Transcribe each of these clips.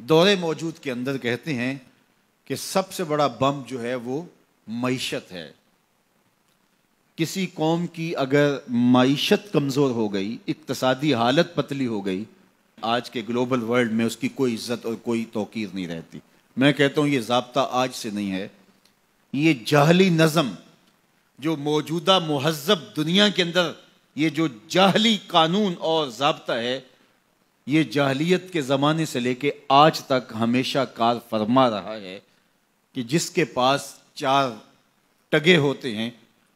دور موجود کے اندر کہتے ہیں کہ سب سے بڑا بم جو ہے وہ معیشت ہے۔ کسی قوم کی اگر معیشت کمزور ہو گئی، اقتصادی حالت پتلی ہو گئی، آج کے گلوبل ورلڈ میں اس کی کوئی عزت اور کوئی توقیر نہیں رہتی۔ میں کہتا ہوں یہ ضابطہ آج سے نہیں ہے، یہ جاہلی نظم جو موجودہ مہذب دنیا کے اندر یہ جو جاہلی قانون اور ضابطہ ہے، یہ جاہلیت کے زمانے سے لے کے آج تک ہمیشہ کار فرما رہا ہے کہ جس کے پاس چار ٹگے ہوتے ہیں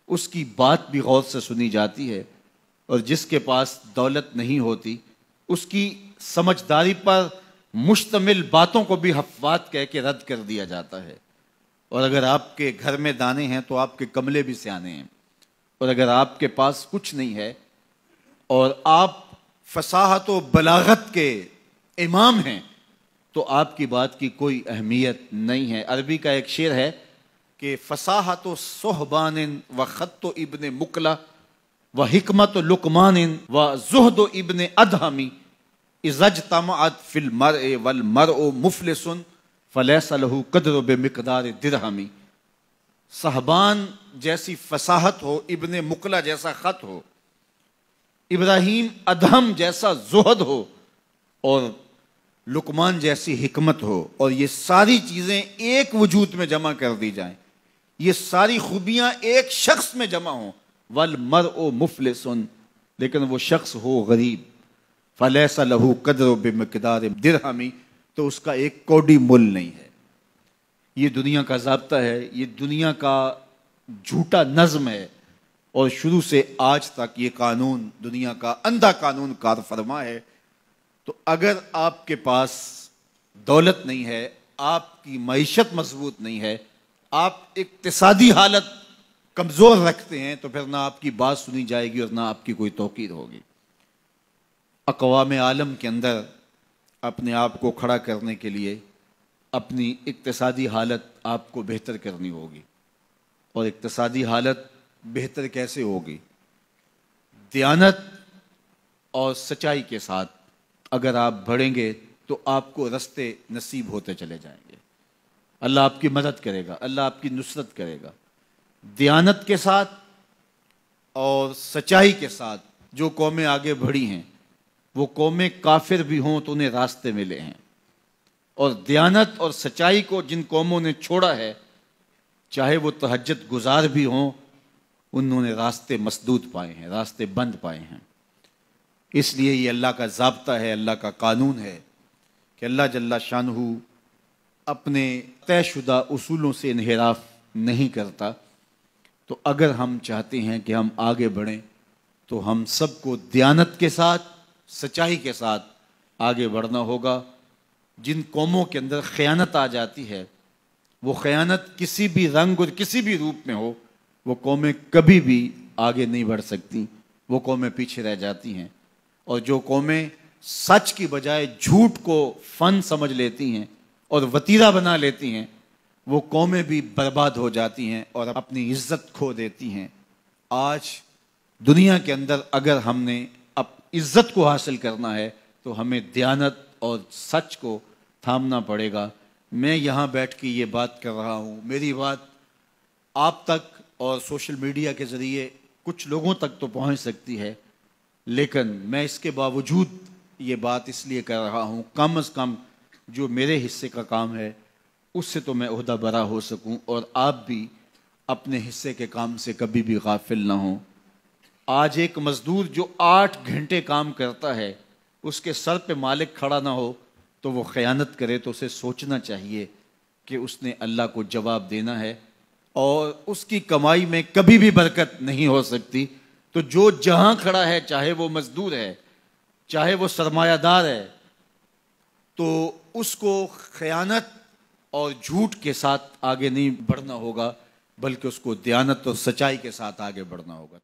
اس کی بات بھی غور سے سنی جاتی ہے، اور جس کے پاس دولت نہیں ہوتی اس کی سمجھداری پر مشتمل باتوں کو بھی حفوات کہہ کے رد کر دیا جاتا ہے۔ اور اگر آپ کے گھر میں دانے ہیں تو آپ کے کملے بھی سیانے ہیں، اور اگر آپ کے پاس کچھ نہیں ہے اور آپ فصاحت و بلاغت کے امام ہیں تو آپ کی بات کی کوئی اہمیت نہیں ہے۔ عربی کا ایک شعر ہے کہ فصاحت و صحبان و خط و ابن مکلا و حکمت و لقمان و زہد و ابن ادہمی اذا اجتمعت فی المرء والمرء مفلس فلیس لہ قدر بمقدار درہمی۔ صحبان جیسی فصاحت ہو، ابن مکلا جیسا خط ہو، ابراہیم ادہم جیسا زہد ہو، اور لقمان جیسی حکمت ہو، اور یہ ساری چیزیں ایک وجود میں جمع کر دی جائیں، یہ ساری خوبیاں ایک شخص میں جمع ہوں، والمرء مفلس، لیکن وہ شخص ہو غریب، فلیس لہ قدر بمقدار درہمی، تو اس کا ایک کوڑی مول نہیں ہے۔ یہ دنیا کا ضابطہ ہے، یہ دنیا کا جھوٹا نظم ہے، اور شروع سے آج تک یہ قانون دنیا کا اندھا قانون کار فرما ہے۔ تو اگر آپ کے پاس دولت نہیں ہے، آپ کی معیشت مضبوط نہیں ہے، آپ اقتصادی حالت کمزور رکھتے ہیں، تو پھر نہ آپ کی بات سنی جائے گی اور نہ آپ کی کوئی توقیر ہوگی۔ اقوام عالم کے اندر اپنے آپ کو کھڑا کرنے کے لیے اپنی اقتصادی حالت آپ کو بہتر کرنی ہوگی، اور اقتصادی حالت بہتر کیسے ہوگی؟ دیانت اور سچائی کے ساتھ اگر آپ بڑھیں گے تو آپ کو رستے نصیب ہوتے چلے جائیں گے، اللہ آپ کی مدد کرے گا، اللہ آپ کی نصرت کرے گا۔ دیانت کے ساتھ اور سچائی کے ساتھ جو قومیں آگے بڑھی ہیں، وہ قومیں کافر بھی ہوں تو انہیں راستے ملے ہیں، اور دیانت اور سچائی کو جن قوموں نے چھوڑا ہے، چاہے وہ تہجد گزار بھی ہوں، انہوں نے راستے مسدود پائے ہیں، راستے بند پائے ہیں۔ اس لیے یہ اللہ کا ضابطہ ہے، اللہ کا قانون ہے کہ اللہ جل شانہ اپنے طے شدہ اصولوں سے انحراف نہیں کرتا۔ تو اگر ہم چاہتے ہیں کہ ہم آگے بڑھیں تو ہم سب کو دیانت کے ساتھ، سچائی کے ساتھ آگے بڑھنا ہوگا۔ جن قوموں کے اندر خیانت آ جاتی ہے، وہ خیانت کسی بھی رنگ اور کسی بھی روپ میں ہو، وہ قومیں کبھی بھی آگے نہیں بڑھ سکتی، وہ قومیں پیچھے رہ جاتی ہیں۔ اور جو قومیں سچ کی بجائے جھوٹ کو فن سمجھ لیتی ہیں اور وتیرہ بنا لیتی ہیں، وہ قومیں بھی برباد ہو جاتی ہیں اور اپنی عزت کھو دیتی ہیں۔ آج دنیا کے اندر اگر ہم نے عزت کو حاصل کرنا ہے تو ہمیں دیانت اور سچ کو تھامنا پڑے گا۔ میں یہاں بیٹھ کے یہ بات کر رہا ہوں، میری بات آپ تک اور سوشل میڈیا کے ذریعے کچھ لوگوں تک تو پہنچ سکتی ہے، لیکن میں اس کے باوجود یہ بات اس لیے کر رہا ہوں، کم از کم جو میرے حصے کا کام ہے اس سے تو میں عہدہ برا ہو سکوں، اور آپ بھی اپنے حصے کے کام سے کبھی بھی غافل نہ ہوں۔ آج ایک مزدور جو 8 گھنٹے کام کرتا ہے، اس کے سر پہ مالک کھڑا نہ ہو تو وہ خیانت کرے تو اسے سوچنا چاہیے کہ اس نے اللہ کو جواب دینا ہے، اور اس کی کمائی میں کبھی بھی برکت نہیں ہو سکتی۔ تو جو جہاں کھڑا ہے، چاہے وہ مزدور ہے، چاہے وہ سرمایہ دار ہے، تو اس کو خیانت اور جھوٹ کے ساتھ آگے نہیں بڑھنا ہوگا، بلکہ اس کو دیانت اور سچائی کے ساتھ آگے بڑھنا ہوگا۔